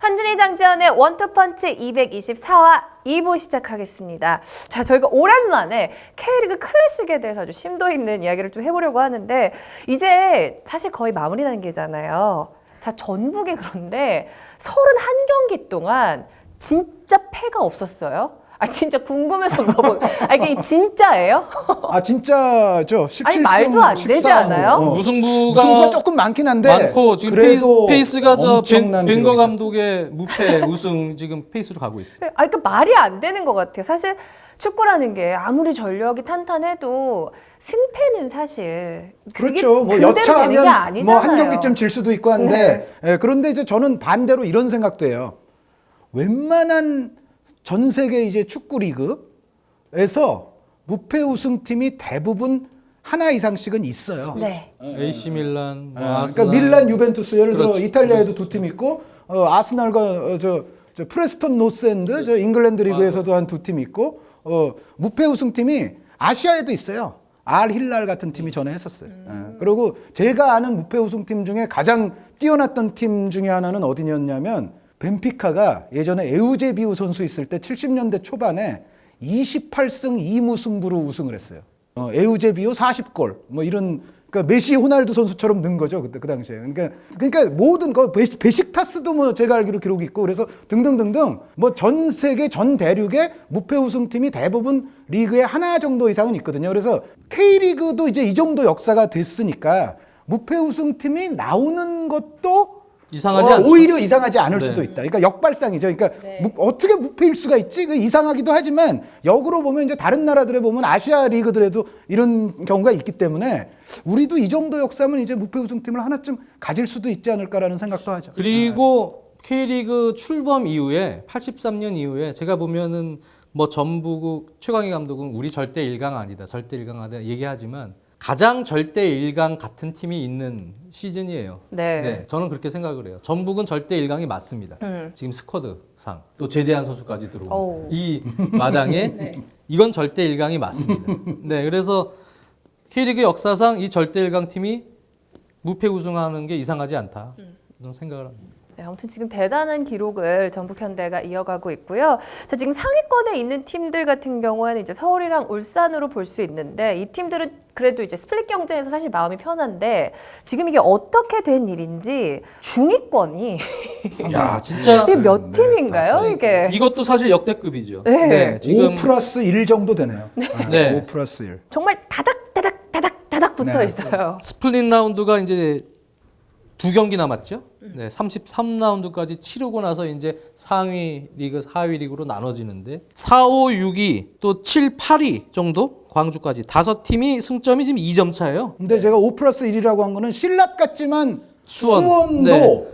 한준희 장지현의 원투펀치 224화 2부 시작하겠습니다. 자, 저희가 오랜만에 K리그 클래식에 대해서 아주 심도 있는 이야기를 좀 해보려고 하는데 이제 사실 거의 마무리 단계잖아요. 자, 전북이 그런데 31경기 동안 진짜 패가 없었어요. 아, 진짜 궁금해서 물어보는. 아, 이게 진짜예요? 아, 진짜죠. 17승 아니, 말도 안 되지 않아요? 무승부가 조금 많긴 한데 많고 지금 그래도 페이스가 저 엄청난 벵거 기록이죠. 감독의 무패 우승 지금 페이스로 가고 있어요. 아, 그러니까 말이 안 되는 것 같아요. 사실 축구라는 게 아무리 전력이 탄탄해도 승패는 사실 그렇죠. 뭐 그대로 되는 게 여차하면 아니잖아요. 뭐 한 경기쯤 질 수도 있고 한데 예, 그런데 이제 저는 반대로 이런 생각도 해요. 웬만한 전 세계 이제 축구 리그에서 무패 우승팀이 대부분 하나 이상씩은 있어요. 네. AC 밀란, 뭐 그러니까 아스날. 밀란, 유벤투스 예를 들어 그렇죠. 이탈리아에도 두 팀 있고 아스날과 저 프레스턴 노스엔드 저 잉글랜드 리그에서도 한 두 팀 있고 무패 우승팀이 아시아에도 있어요. 알 힐랄 같은 팀이 전에 했었어요. 그리고 제가 아는 무패 우승팀 중에 가장 뛰어났던 팀 중에 하나는 어디였냐면 벤피카가 예전에 에우제비우 선수 있을 때 70년대 초반에 28승 2무승부로 우승을 했어요. 에우제비우 40골 뭐 이런 그러니까 메시 호날두 선수처럼 는 거죠 그때 그 당시에. 그러니까 모든 거 베식타스도 뭐 제가 알기로 기록이 있고 그래서 등등등등 뭐 전 세계 전 대륙의 무패 우승팀이 대부분 리그에 하나 정도 이상은 있거든요. 그래서 K리그도 이제 이 정도 역사가 됐으니까 무패 우승팀이 나오는 것도 이상하지 않죠. 오히려 이상하지 않을 네. 수도 있다. 그러니까 역발상이죠. 그러니까 네. 어떻게 무패일 수가 있지? 그 이상하기도 하지만 역으로 보면 이제 다른 나라들에 보면 아시아 리그들에도 이런 경우가 있기 때문에 우리도 이 정도 역사면 이제 무패 우승팀을 하나쯤 가질 수도 있지 않을까라는 생각도 하죠. 그리고 K리그 출범 이후에 83년 이후에 제가 보면은 뭐 전북 최광희 감독은 우리 절대 1강 아니다. 절대 1강 아니다 얘기하지만 가장 절대 1강 같은 팀이 있는 시즌이에요. 네. 저는 그렇게 생각을 해요. 전북은 절대 1강이 맞습니다. 지금 스쿼드상 또 제대한 선수까지 들어오면서 어우. 이 마당에 이건 절대 1강이 맞습니다. 네, 그래서 K리그 역사상 이 절대 1강 팀이 무패 우승하는 게 이상하지 않다. 저는 생각을 합니다. 네, 아무튼 지금 대단한 기록을 전북 현대가 이어가고 있고요. 자, 지금 상위권에 있는 팀들 같은 경우에는 이제 서울이랑 울산으로 볼 수 있는데 이 팀들은 그래도 이제 스플릿 경쟁에서 사실 마음이 편한데 지금 이게 어떻게 된 일인지 중위권이 야, 진짜 이게 몇 팀인가요, 이게? 이것도 사실 역대급이죠. 네. 지금 5 플러스 1 정도 되네요. 네. 5 플러스 1. 정말 다닥 붙어 네. 있어요. 스플릿 라운드가 이제 2경기 남았죠. 네, 33라운드까지 치르고 나서 이제 상위 리그, 하위 리그로 나눠지는데 4, 5, 6위 또 7, 8위 정도 광주까지 5팀이 승점이 지금 2점 차예요. 근데 제가 5 플러스 1이라고 한 거는 신라 같지만 수원. 수원도 네.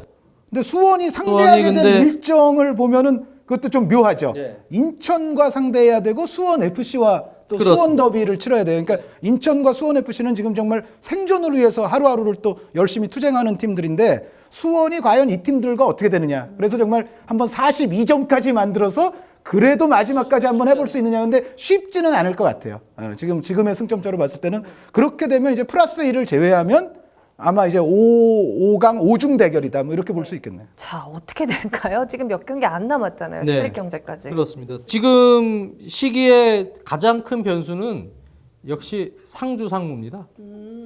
근데 수원이 상대하게 된 근데- 일정을 보면은 그것도 좀 묘하죠. 네. 인천과 상대해야 되고 수원 FC와 또 그렇습니다. 수원 더비를 치러야 돼요. 그러니까 인천과 수원 FC는 지금 정말 생존을 위해서 하루하루를 또 열심히 투쟁하는 팀들인데 수원이 과연 이 팀들과 어떻게 되느냐. 그래서 정말 한번 42점까지 만들어서 그래도 마지막까지 한번 해볼 수 있느냐. 근데 쉽지는 않을 것 같아요. 지금의 승점차로 봤을 때는 그렇게 되면 이제 플러스 1을 제외하면 아마 이제 5강 5중 대결이다. 뭐 이렇게 볼 수 있겠네요. 자, 어떻게 될까요? 지금 몇 경기 안 남았잖아요. 네. 스플릿 경쟁까지. 그렇습니다. 지금 시기에 가장 큰 변수는 역시 상주 상무입니다.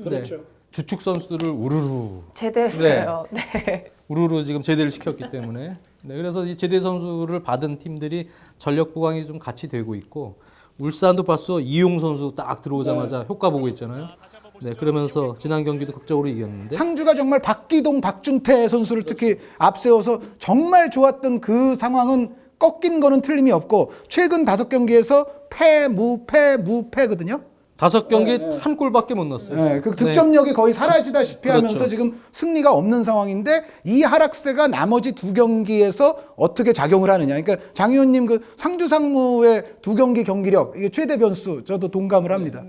그렇죠. 주축 선수들을 우르르 제대했어요. 네. 우르르 지금 제대를 시켰기 때문에 그래서 이 제대 선수를 받은 팀들이 전력 보강이 좀 같이 되고 있고 울산도 벌써 이용 선수 딱 들어오자마자 효과 보고 있잖아요. 네, 그러면서 지난 경기도 극적으로 이겼는데 상주가 정말 박기동, 박준태 선수를 특히 앞세워서 정말 좋았던 그 상황은 꺾인 거는 틀림이 없고 최근 5경기에서 패무패거든요. 5경기 한 골밖에 못 넣었어요. 네, 그 득점력이 거의 사라지다시피 그렇죠. 하면서 지금 승리가 없는 상황인데 이 하락세가 나머지 2경기에서 어떻게 작용을 하느냐. 그러니까 장 의원님 그 상주 상무의 2경기 경기력 이게 최대 변수 저도 동감을 합니다.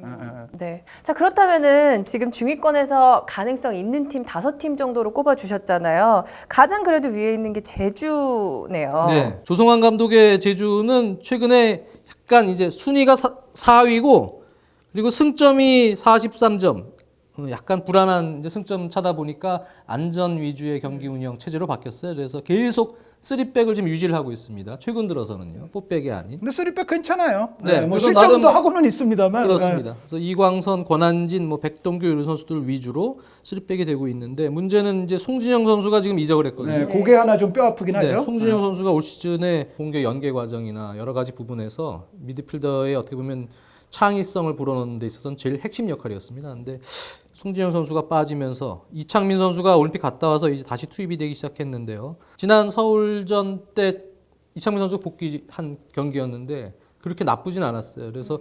네. 자, 그렇다면은 지금 중위권에서 가능성 있는 팀 5팀 정도로 꼽아주셨잖아요. 가장 그래도 위에 있는 게 제주네요. 네, 조성환 감독의 제주는 최근에 약간 이제 순위가 4위고 그리고 승점이 43점. 약간 불안한 이제 승점 차다 보니까 안전 위주의 경기 운영 체제로 바뀌었어요. 그래서 계속 3백을 지금 유지를 하고 있습니다. 최근 들어서는요. 4백이 아닌. 근데 3백 괜찮아요. 네, 뭐 그래서 실점도 나름 하고는 있습니다만. 그렇습니다. 그래서 이광선, 권한진, 뭐 백동규 이런 선수들 위주로 3백이 되고 있는데 문제는 이제 송진영 선수가 지금 이적을 했거든요. 네, 그게 하나 좀 뼈 아프긴 하죠. 송진영 선수가 올 시즌에 공격 연계 과정이나 여러 가지 부분에서 미드필더의 어떻게 보면 창의성을 불어넣는 데 있어서는 제일 핵심 역할이었습니다. 근데 송진영 선수가 빠지면서 이창민 선수가 올림픽 갔다 와서 이제 다시 투입이 되기 시작했는데요. 지난 서울전 때 이창민 선수 복귀한 경기였는데 그렇게 나쁘진 않았어요. 그래서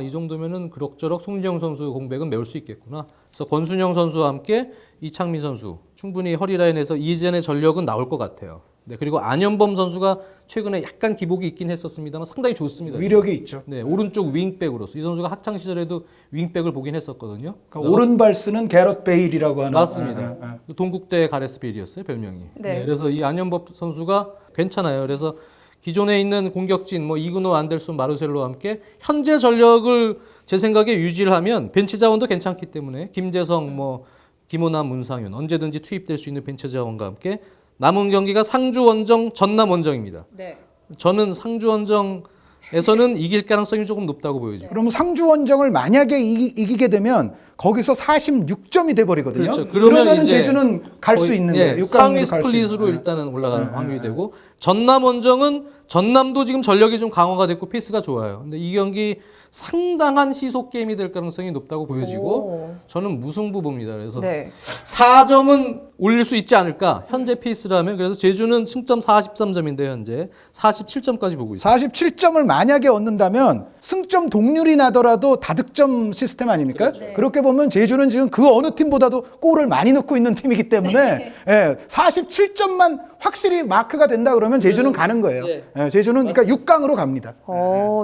이 정도면은 그럭저럭 송진영 선수 공백은 메울 수 있겠구나. 그래서 권순영 선수와 함께 이창민 선수 충분히 허리라인에서 이전의 전력은 나올 것 같아요. 네, 그리고 안현범 선수가 최근에 약간 기복이 있긴 했었습니다만 상당히 좋습니다. 위력이 있죠. 네, 오른쪽 윙백으로서 이 선수가 학창 시절에도 윙백을 보긴 했었거든요. 그러니까 오른발 쓰는 게럿 베일이라고 하는. 맞습니다. 동국대 가레스 베일이었어요, 별명이. 네. 그래서 이 안현범 선수가 괜찮아요. 그래서 기존에 있는 공격진 뭐 이그노, 안델손, 마르셀로와 함께 현재 전력을 제 생각에 유지를 하면 벤치 자원도 괜찮기 때문에 김재성, 뭐 김호남, 문상윤 언제든지 투입될 수 있는 벤치 자원과 함께 남은 경기가 상주 원정, 전남 원정입니다. 네. 저는 상주 원정에서는 이길 가능성이 조금 높다고 보여지고. 그러면 상주 원정을 만약에 이기게 되면 거기서 46점이 돼 버리거든요. 그렇죠. 그러면 이제 제주는 갈 수 있는 거예요. 상위 6강으로 갈수 스플릿으로 있는. 일단은 올라가는 확률이 되고 전남 원정은 전남도 지금 전력이 좀 강화가 됐고 페이스가 좋아요. 근데 이 경기 상당한 시속 게임이 될 가능성이 높다고 보여지고 오. 저는 무승부 봅니다. 그래서 네. 4점은 올릴 수 있지 않을까. 현재 페이스라면 그래서 제주는 승점 43점인데 현재 47점까지 보고 있습니다. 47점을 만약에 얻는다면 승점 동률이 나더라도 다득점 시스템 아닙니까? 네. 그렇게 보면 제주는 지금 그 어느 팀보다도 골을 많이 넣고 있는 팀이기 때문에 예, 47점만 확실히 마크가 된다 그러면 제주는 가는 거예요. 네. 예, 제주는 그러니까 6강으로 갑니다.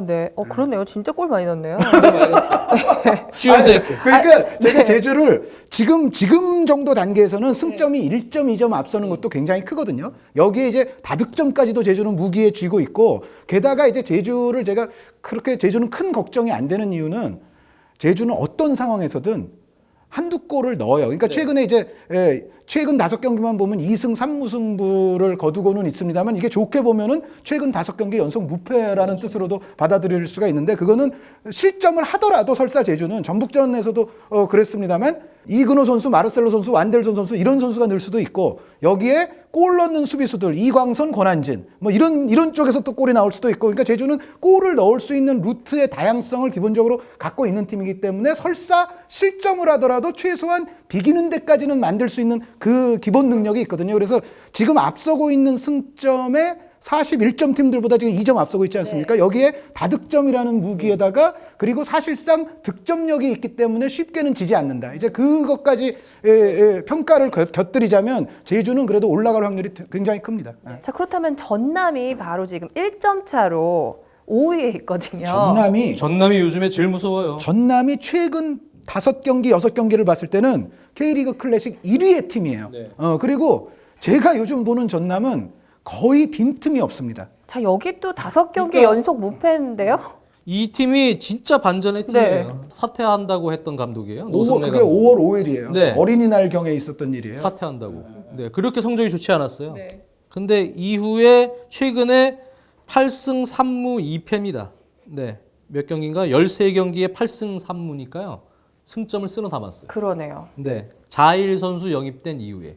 네. 그러네요. 진짜 골 많이 넣네요. 쉬운 세. 그러니까 제가 제주를 지금 정도 단계에서는 승점이 1점, 2점 앞서는 것도 굉장히 크거든요. 여기에 이제 다득점까지도 제주는 무기에 쥐고 있고 게다가 이제 제주를 제가 그렇게 제주는 큰 걱정이 안 되는 이유는 제주는 어떤 상황에서든 한두 골을 넣어요. 그러니까 최근에 이제 최근 5경기만 보면 2승 3무승부를 거두고는 있습니다만 이게 좋게 보면은 최근 5경기 연속 무패라는 뜻으로도 받아들일 수가 있는데 그거는 실점을 하더라도 설사 제주는 전북전에서도 그랬습니다만 이근호 선수, 마르셀로 선수, 완델손 선수 이런 선수가 늘 수도 있고 여기에 골 넣는 수비수들 이광선, 권한진 뭐 이런 쪽에서 또 골이 나올 수도 있고 그러니까 제주는 골을 넣을 수 있는 루트의 다양성을 기본적으로 갖고 있는 팀이기 때문에 설사 실점을 하더라도 최소한 비기는 데까지는 만들 수 있는 그 기본 능력이 있거든요. 그래서 지금 앞서고 있는 승점에 41점 팀들보다 지금 2점 앞서고 있지 않습니까? 여기에 다득점이라는 무기에다가 그리고 사실상 득점력이 있기 때문에 쉽게는 지지 않는다. 이제 그것까지 평가를 곁들이자면 제주는 그래도 올라갈 확률이 굉장히 큽니다. 자, 그렇다면 전남이 바로 지금 1점 차로 5위에 있거든요. 전남이 요즘에 제일 무서워요. 전남이 최근 5경기, 6경기를 봤을 때는 K리그 클래식 1위의 팀이에요. 네. 그리고 제가 요즘 보는 전남은 거의 빈틈이 없습니다. 자, 여기 또 5경기 그러니까 연속 무패인데요. 이 팀이 진짜 반전의 팀이에요. 사퇴한다고 했던 감독이에요. 노성래 그게 감독. 5월 5일이에요. 네. 어린이날 경에 있었던 일이에요. 사퇴한다고. 네, 그렇게 성적이 좋지 않았어요. 근데 이후에 최근에 8승 3무 2패입니다. 네. 몇 경기인가? 13경기에 8승 3무니까요. 승점을 쓸어 담았어요. 그러네요. 네. 자일 선수 영입된 이후에.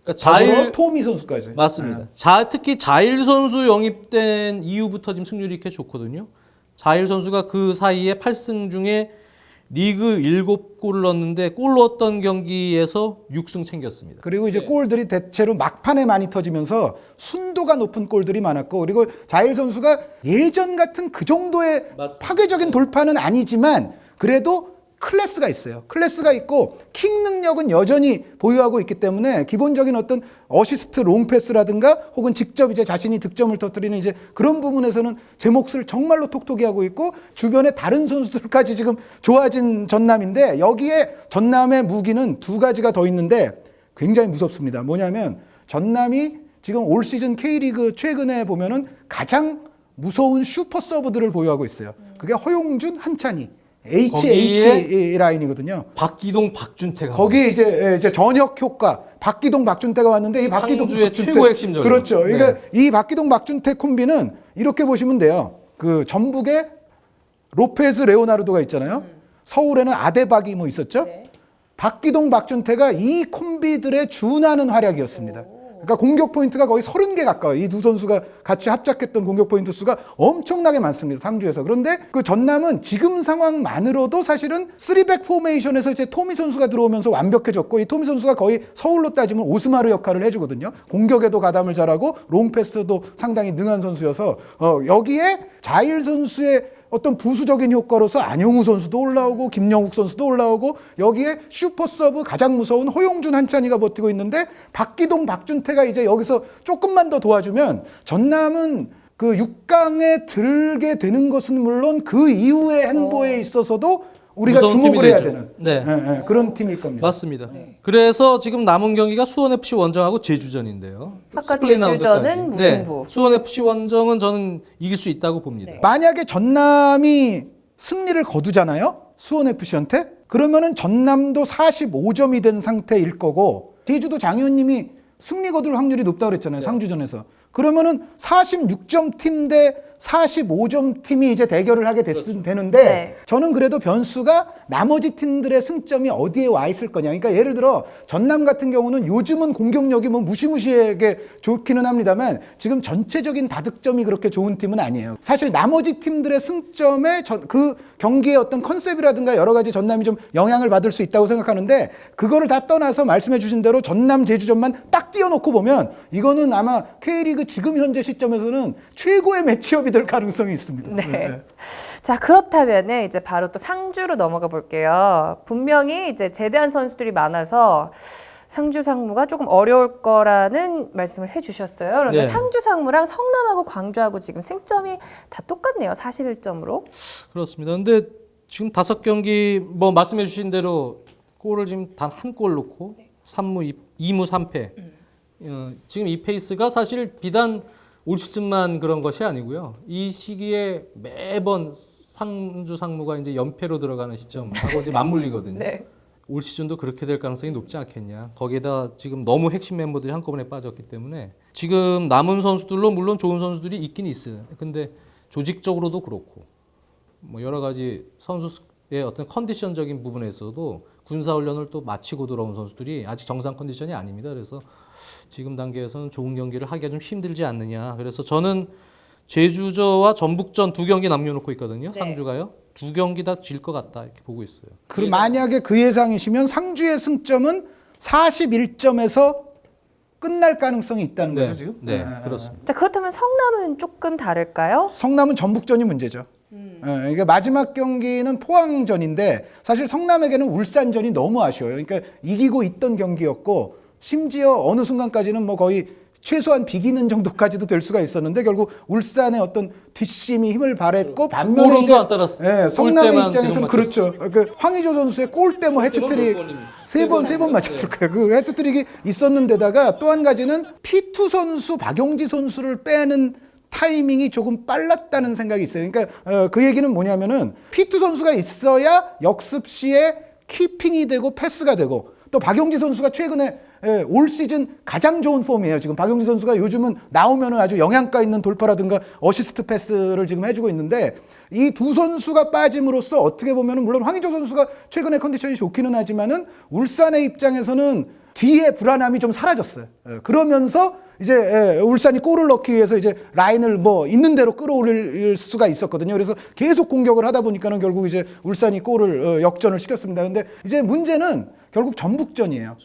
그러니까 자일 토미 선수까지. 맞습니다. 특히 자일 선수 영입된 이후부터 지금 승률이 이렇게 좋거든요. 자일 선수가 그 사이에 8승 중에 리그 7골을 넣었는데 골 넣었던 경기에서 6승 챙겼습니다. 그리고 이제 골들이 대체로 막판에 많이 터지면서 순도가 높은 골들이 많았고 그리고 자일 선수가 예전 같은 그 정도의 맞습니다. 파괴적인 돌파는 아니지만 그래도 클래스가 있어요. 클래스가 있고 킥 능력은 여전히 보유하고 있기 때문에 기본적인 어떤 어시스트 롱패스라든가 혹은 직접 이제 자신이 득점을 터뜨리는 이제 그런 부분에서는 제 몫을 정말로 톡톡히 하고 있고 주변에 다른 선수들까지 지금 좋아진 전남인데 여기에 전남의 무기는 2가지가 더 있는데 굉장히 무섭습니다. 뭐냐면 전남이 지금 올 시즌 K리그 최근에 보면은 가장 무서운 슈퍼 서브들을 보유하고 있어요. 그게 허용준, 한찬희. HH 라인이거든요. 박기동, 박준태가 거기에 이제 전역 효과 박기동, 박준태가 왔는데 이 박기동, 상주의 박준태 최고 핵심적인. 그렇죠. 네. 그러니까 이 박기동, 박준태 콤비는 이렇게 보시면 돼요. 그 전북에 로페즈, 레오나르도가 있잖아요. 서울에는 아데박이 뭐 있었죠. 박기동, 박준태가 이 콤비들의 준하는 활약이었습니다. 그러니까 공격 포인트가 거의 30개 가까워요. 이 두 선수가 같이 합작했던 공격 포인트 수가 엄청나게 많습니다. 상주에서. 그런데 그 전남은 지금 상황만으로도 사실은 3백 포메이션에서 이제 토미 선수가 들어오면서 완벽해졌고, 이 토미 선수가 거의 서울로 따지면 오스마르 역할을 해주거든요. 공격에도 가담을 잘하고 롱패스도 상당히 능한 선수여서 여기에 자일 선수의 어떤 부수적인 효과로서 안용우 선수도 올라오고 김영욱 선수도 올라오고, 여기에 슈퍼 서브 가장 무서운 호용준, 한찬이가 버티고 있는데 박기동, 박준태가 이제 여기서 조금만 더 도와주면 전남은 그 6강에 들게 되는 것은 물론 그 이후의 행보에 있어서도 우리가 무서운 주목을 팀이 해야 되죠. 되는 네. 그런 팀일 겁니다. 맞습니다. 그래서 지금 남은 경기가 수원FC 원정하고 제주전인데요. 아까 스플릿 제주전은 라운드까지. 무승부. 네. 수원FC 원정은 저는 이길 수 있다고 봅니다. 만약에 전남이 승리를 거두잖아요, 수원FC한테. 그러면은 전남도 45점이 된 상태일 거고, 제주도 장 의원님이 승리 거둘 확률이 높다고 그랬잖아요. 상주전에서. 그러면은 46점 팀 대 45점 팀이 이제 대결을 하게 되는데, 네. 저는 그래도 변수가 나머지 팀들의 승점이 어디에 와 있을 거냐. 그러니까 예를 들어 전남 같은 경우는 요즘은 공격력이 뭐 무시무시하게 좋기는 합니다만 지금 전체적인 다득점이 그렇게 좋은 팀은 아니에요. 사실 나머지 팀들의 승점에 그 경기의 어떤 컨셉이라든가 여러 가지 전남이 좀 영향을 받을 수 있다고 생각하는데, 그거를 다 떠나서 말씀해 주신 대로 전남 제주전만 딱 띄워놓고 보면 이거는 아마 K리그 지금 현재 시점에서는 최고의 매치업이 될 가능성이 있습니다. 네. 자, 그렇다면 이제 바로 또 상주로 넘어가 볼게요. 분명히 이제 제대한 선수들이 많아서 상주 상무가 조금 어려울 거라는 말씀을 해주셨어요. 그런데 네. 상주 상무랑 성남하고 광주하고 지금 승점이 다 똑같네요. 41점으로. 그렇습니다. 근데 지금 5경기 뭐 말씀해 주신 대로 골을 지금 단 한 골 넣고 2무 3패. 지금 이 페이스가 사실 비단 올 시즌만 그런 것이 아니고요. 이 시기에 매번 상주 상무가 이제 연패로 들어가는 시점하고 이제 맞물리거든요. 네. 올 시즌도 그렇게 될 가능성이 높지 않겠냐. 거기에다 지금 너무 핵심 member들이 한꺼번에 빠졌기 때문에 지금 남은 선수들로 물론 좋은 선수들이 있긴 있어요. 근데 조직적으로도 그렇고 뭐 여러 가지 선수의 어떤 컨디션적인 부분에서도 군사훈련을 또 마치고 돌아온 선수들이 아직 정상 컨디션이 아닙니다. 그래서 지금 단계에서는 좋은 경기를 하기가 좀 힘들지 않느냐. 그래서 저는 제주저와 전북전 2경기 남겨놓고 있거든요. 상주가요. 2경기 다 질 것 같다 이렇게 보고 있어요. 그럼 만약에 그 예상이시면 상주의 승점은 41점에서 끝날 가능성이 있다는 거죠, 지금? 네, 그렇습니다. 자, 그렇다면 성남은 조금 다를까요? 성남은 전북전이 문제죠. 이게 마지막 경기는 포항전인데 사실 성남에게는 울산전이 너무 아쉬워요. 그러니까 이기고 있던 경기였고, 심지어 어느 순간까지는 뭐 거의 최소한 비기는 정도까지도 될 수가 있었는데 결국 울산의 어떤 뒷심이 힘을 발했고, 반면에 골은 이제 안 따랐어요. 성남의 골대만 입장에서는 계속 그렇죠. 그 황의조 선수의 골대 뭐 헤트트릭 세 번 맞췄을 거예요. 그 헤트트릭이 있었는데다가 또 한 가지는 P2 선수 박용지 선수를 빼는 타이밍이 조금 빨랐다는 생각이 있어요. 그러니까 그 얘기는 뭐냐면은 P2 선수가 있어야 역습 시에 키핑이 되고 패스가 되고, 또 박용지 선수가 최근에 올 시즌 가장 좋은 폼이에요. 지금 박용지 선수가 요즘은 나오면은 아주 영향가 있는 돌파라든가 어시스트 패스를 지금 해주고 있는데, 이 두 선수가 빠짐으로써 어떻게 보면은 물론 황의조 선수가 최근에 컨디션이 좋기는 하지만은 울산의 입장에서는 뒤에 불안함이 좀 사라졌어요. 그러면서 이제 울산이 골을 넣기 위해서 이제 라인을 뭐 있는 대로 끌어올릴 수가 있었거든요. 그래서 계속 공격을 하다 보니까는 결국 이제 울산이 골을 역전을 시켰습니다. 근데 이제 문제는 결국 전북전이에요.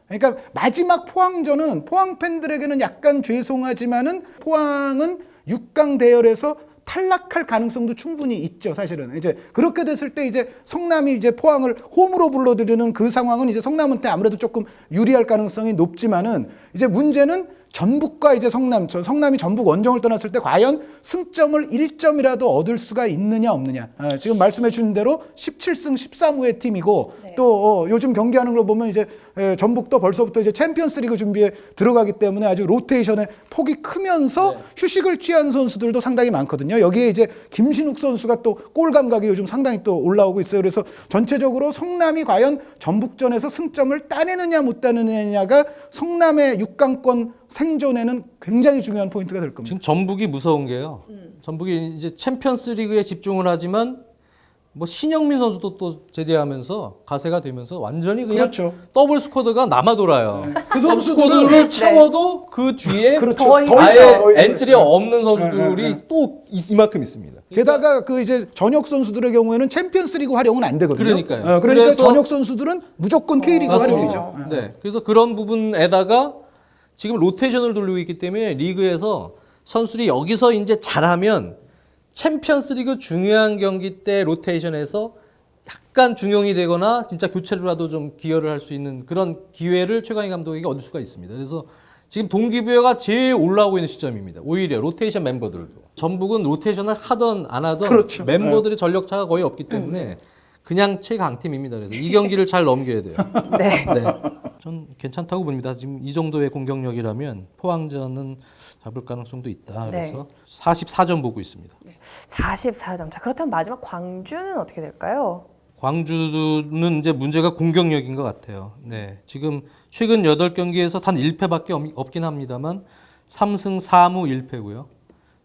그러니까 마지막 포항전은 포항 팬들에게는 약간 죄송하지만은 포항은 6강 대열에서 탈락할 가능성도 충분히 있죠, 사실은. 이제 그렇게 됐을 때 이제 성남이 이제 포항을 홈으로 불러들이는 그 상황은 이제 성남한테 아무래도 조금 유리할 가능성이 높지만은, 이제 문제는 전북과 이제 성남, 성남이 전북 원정을 떠났을 때 과연 승점을 1점이라도 얻을 수가 있느냐 없느냐. 지금 말씀해 주신 대로 17승 13무의 팀이고 네. 또 요즘 경기하는 걸 보면 이제 전북도 벌써부터 이제 챔피언스리그 준비에 들어가기 때문에 아주 로테이션의 폭이 크면서 네. 휴식을 취한 선수들도 상당히 많거든요. 여기에 이제 김신욱 선수가 또 골 감각이 요즘 상당히 또 올라오고 있어요. 그래서 전체적으로 성남이 과연 전북전에서 승점을 따내느냐 못 따내느냐가 성남의 6강권 생존에는 굉장히 중요한 포인트가 될 겁니다. 지금 전북이 무서운 게요. 전북이 이제 챔피언스리그에 집중을 하지만 뭐 신영민 선수도 또 제대하면서 가세가 되면서 완전히 그냥 그렇죠. 더블 스쿼드가 남아 돌아요. 그 스쿼드를 선수들은 채워도 그 뒤에 그렇죠. 더 아예 있어요, 더 있어요. 엔트리 없는 선수들이 네, 네. 또 이만큼 있습니다. 게다가 그 이제 전역 선수들의 경우에는 챔피언스리그 활용은 안 되거든요. 그러니까요. 그러니까 그래서- 전역 선수들은 무조건 K리그 활용이죠. 네. 그래서 그런 부분에다가 지금 로테이션을 돌리고 있기 때문에 리그에서 선수들이 여기서 이제 잘하면 챔피언스리그 중요한 경기 때 로테이션에서 약간 중용이 되거나 진짜 교체로라도 좀 기여를 할 수 있는 그런 기회를 최강희 감독에게 얻을 수가 있습니다. 그래서 지금 동기부여가 제일 올라오고 있는 시점입니다. 오히려 로테이션 멤버들도. 전북은 로테이션을 하던 안 하던 그렇죠. 멤버들의 전력 차가 거의 없기 때문에 그냥 최강팀입니다. 그래서 이 경기를 잘 넘겨야 돼요. 네. 네. 전 괜찮다고 봅니다. 지금 이 정도의 공격력이라면 포항전은 잡을 가능성도 있다. 그래서 44점 보고 있습니다. 44점. 자, 그렇다면 마지막 광주는 어떻게 될까요? 광주는 이제 문제가 공격력인 것 같아요. 네. 지금 최근 8경기에서 단 1패밖에 없긴 합니다만 3승 4무 1패고요.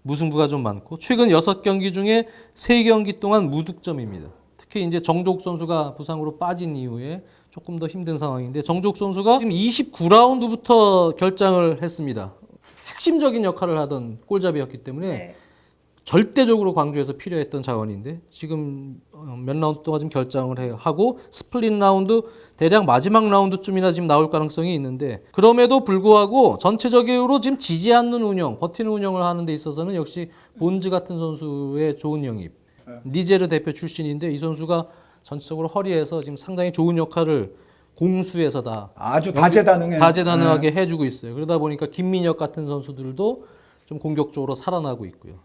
무승부가 좀 많고 최근 6경기 중에 3경기 동안 무득점입니다. 특히 이제 정족 선수가 부상으로 빠진 이후에 조금 더 힘든 상황인데 정족 선수가 지금 29라운드부터 결장을 했습니다. 핵심적인 역할을 하던 골잡이였기 때문에 네. 절대적으로 광주에서 필요했던 자원인데 지금 몇 라운드 동안 지금 결장을 하고 스플릿 라운드 대략 마지막 라운드쯤이나 지금 나올 가능성이 있는데 그럼에도 불구하고 전체적으로 지금 지지 않는 운영, 버티는 운영을 하는 데 있어서는 역시 본즈 같은 선수의 좋은 영입. 니제르 대표 출신인데 이 선수가 전체적으로 허리에서 지금 상당히 좋은 역할을 공수에서 다 아주 다재다능해. 다재다능하게 해주고 있어요. 그러다 보니까 김민혁 같은 선수들도 좀 공격적으로 살아나고 있고요.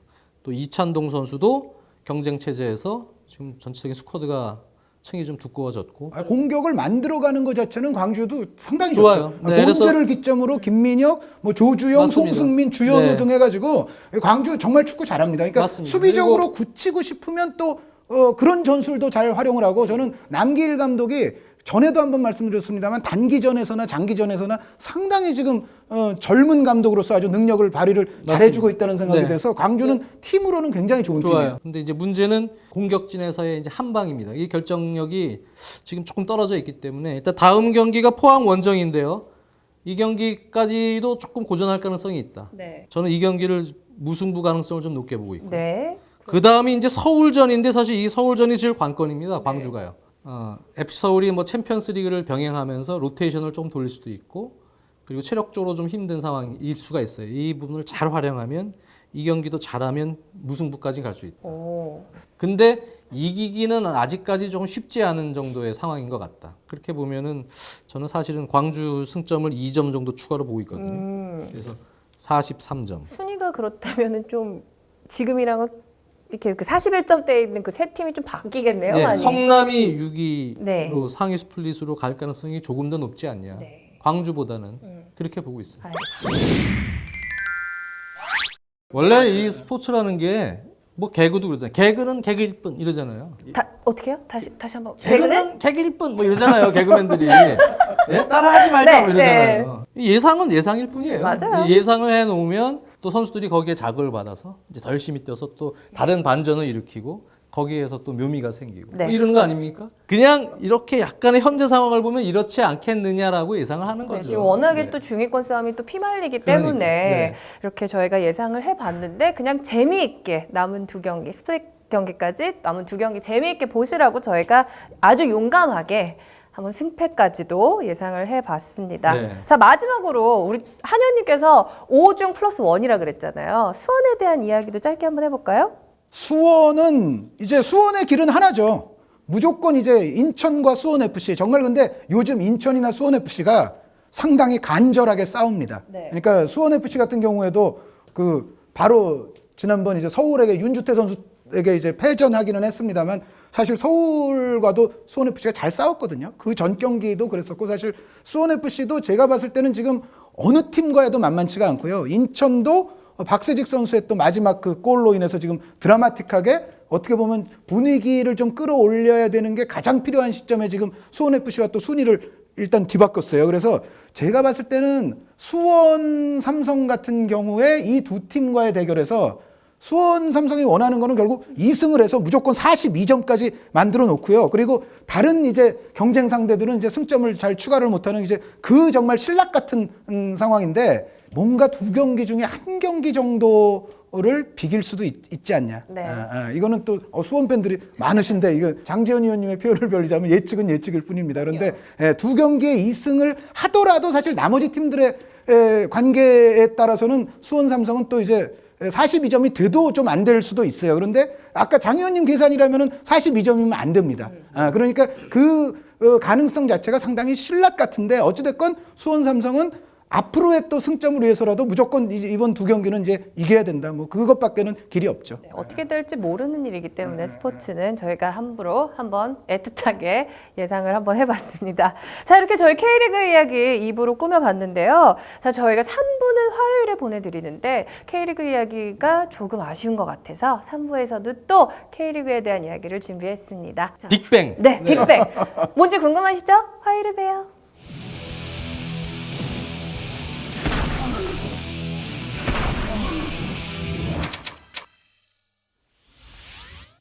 또 이찬동 선수도 경쟁 체제에서 지금 전체적인 스쿼드가 층이 좀 두꺼워졌고 공격을 만들어가는 것 자체는 광주도 상당히 좋아요. 좋죠. 네, 본즈를 기점으로 김민혁, 뭐 조주영, 맞습니다. 송승민, 주현우 네. 등 해가지고 광주 정말 축구 잘합니다. 그러니까 맞습니다. 수비적으로 굳히고 싶으면 또 그런 전술도 잘 활용을 하고 저는 남기일 감독이 전에도 한번 말씀드렸습니다만 단기전에서나 장기전에서나 상당히 지금 젊은 감독으로서 아주 능력을 발휘를 잘해주고 있다는 생각이 네. 돼서 광주는 팀으로는 굉장히 좋은 팀이에요. 좋아요. 근데 이제 문제는 공격진에서의 이제 한 방입니다. 이 결정력이 지금 조금 떨어져 있기 때문에 일단 다음 경기가 포항 원정인데요. 이 경기까지도 조금 고전할 가능성이 있다. 네. 저는 이 경기를 무승부 가능성을 좀 높게 보고 있고. 네. 그 다음이 이제 서울전인데 사실 이 서울전이 제일 관건입니다. 광주가요. FC 서울이 뭐 챔피언스리그를 병행하면서 로테이션을 좀 돌릴 수도 있고 그리고 체력적으로 좀 힘든 상황일 수가 있어요. 이 부분을 잘 활용하면 이 경기도 잘하면 무승부까지 갈 수 있다. 오. 근데 이기기는 아직까지 조금 쉽지 않은 정도의 상황인 것 같다. 그렇게 보면은 저는 사실은 광주 승점을 2점 정도 추가로 보고 있거든요. 그래서 43점. 순위가 그렇다면은 좀 지금이랑은 이렇게 그 41점대에 있는 그 세 팀이 좀 바뀌겠네요. 네, 많이. 성남이 6위로 네. 상위 스플릿으로 갈 가능성이 조금 더 높지 않냐. 네. 광주보다는 그렇게 보고 있습니다. 알겠습니다. 원래 이 스포츠라는 게 뭐 개그도 그러잖아요. 개그는 개그일 뿐 이러잖아요. 어떻게요? 다시 한번. 개그는 개그일 뿐 뭐 이러잖아요. 개그맨들이. 예? 따라하지 말자 네, 뭐 이러잖아요. 예상은 예상일 뿐이에요. 맞아요. 예상을 해놓으면 또 선수들이 거기에 자극을 받아서 이제 더 열심히 뛰어서 또 다른 반전을 일으키고 거기에서 또 묘미가 생기고 네. 뭐 이러는 거 아닙니까? 그냥 이렇게 약간의 현재 상황을 보면 이렇지 않겠느냐라고 예상을 하는 거죠. 네, 지금 워낙에 네. 또 중위권 싸움이 또 피말리기 그러니까, 때문에 네. 이렇게 저희가 예상을 해봤는데 그냥 재미있게 남은 두 경기 스플릿 경기까지 남은 두 경기 재미있게 보시라고 저희가 아주 용감하게 한번 승패까지도 예상을 해봤습니다. 네. 자, 마지막으로 우리 한현님께서 5중 플러스 1이라 그랬잖아요. 수원에 대한 이야기도 짧게 한번 해볼까요? 수원은 이제 수원의 길은 하나죠. 무조건 이제 인천과 수원 FC. 정말 근데 요즘 인천이나 수원 FC가 상당히 간절하게 싸웁니다. 네. 그러니까 수원 FC 같은 경우에도 그 바로 지난번 이제 서울에게 윤주태 선수에게 이제 패전하기는 했습니다만 사실 서울과도 수원 FC가 잘 싸웠거든요. 그 전 경기도 그랬었고 사실 수원 FC도 제가 봤을 때는 지금 어느 팀과도 만만치가 않고요. 인천도 박세직 선수의 또 마지막 그 골로 인해서 지금 드라마틱하게 어떻게 보면 분위기를 좀 끌어올려야 되는 게 가장 필요한 시점에 지금 수원 FC와 또 순위를 일단 뒤바꿨어요. 그래서 제가 봤을 때는 수원 삼성 같은 경우에 이 두 팀과의 대결에서 수원 삼성이 원하는 거는 결국 2승을 해서 무조건 42점까지 만들어 놓고요. 그리고 다른 이제 경쟁 상대들은 이제 승점을 잘 추가를 못하는 이제 그 정말 신락 같은 상황인데 뭔가 두 경기 중에 한 경기 정도를 비길 수도 있지 않냐. 네. 이거는 또 수원 팬들이 많으신데 이거 장지현 의원님의 표현을 빌리자면 예측은 예측일 뿐입니다. 그런데 두 경기에 2승을 하더라도 사실 나머지 팀들의 관계에 따라서는 수원 삼성은 또 이제 42점이 돼도 좀 안 될 수도 있어요. 그런데 아까 장 의원님 계산이라면은 42점이면 안 됩니다. 그러니까 그 가능성 자체가 상당히 신락 같은데 어찌됐건 수원 삼성은 앞으로의 또 승점을 위해서라도 무조건 이번 두 경기는 이제 이겨야 된다. 뭐 그것밖에는 길이 없죠. 네, 어떻게 될지 모르는 일이기 때문에 스포츠는 저희가 함부로 한번 애틋하게 예상을 한번 해봤습니다. 자, 이렇게 저희 K리그 이야기 2부로 꾸며봤는데요. 자, 저희가 3부는 화요일에 보내드리는데 K리그 이야기가 조금 아쉬운 것 같아서 3부에서도 또 K리그에 대한 이야기를 준비했습니다. 자, 빅뱅. 네, 빅뱅. 뭔지 궁금하시죠? 화요일에 봬요.